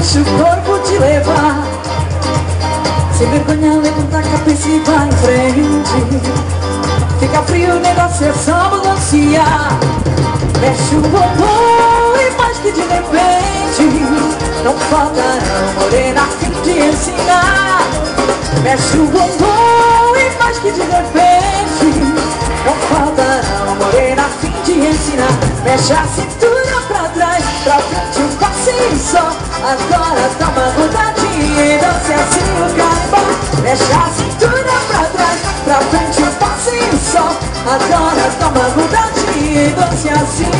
deixa o corpo te levar. Sem vergonha, levanta a cabeça e vai em frente. Fica frio, o negócio é só balancear. Mexe o bumbum e faz que de repente não faltará morena a fim de ensinar. Mexe o bumbum e faz que de repente não faltará morena a fim de ensinar. Mexe a cintura pra trás, pra frente um passinho só. Agora toma vontade e dança assim o carimbó. Mexe a cintura pra trás, pra frente um passinho só. Agora toma vontade e dança assim.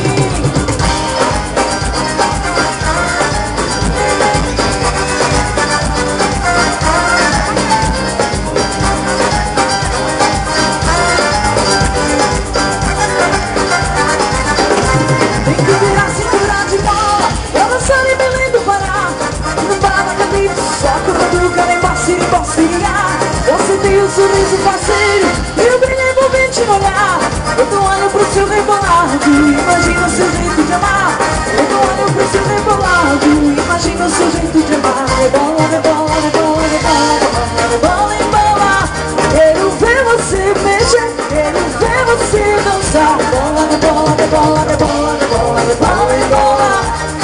Você tem o sorriso parceiro e o brilho envolvente no olhar. Eu tô olhando pro seu rebolado, imagina o seu jeito de amar. Eu tô olhando pro seu rebolado, imagina o seu jeito de amar. Rebola, rebola, rebola, rebola, rebola, rebola. Quero ver você mexer, quero ver você dançar. Rebola, rebola, rebola, rebola, rebola, rebola, rebola.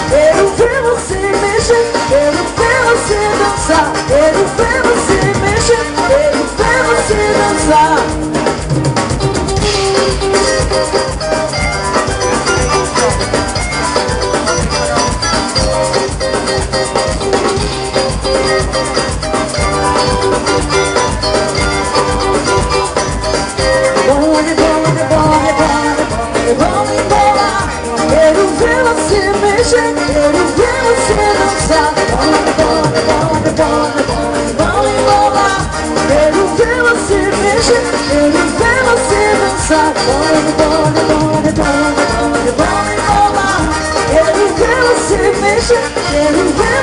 Quero ver você mexer, quero ver você dançar. Quero ver você mexer, quero ver você dançar. Rebola, rebola, rebola, rebola, rebola, rebola. Quero ver você mexer, quero ver você dançar. Rebola, rebola, rebola, rebola, rebola, rebola. Quero ver você mexer, quero ver você dançar. Rebola, rebola, rebola, rebola, rebola, rebola, rebola. Quero ver você mexer, quero ver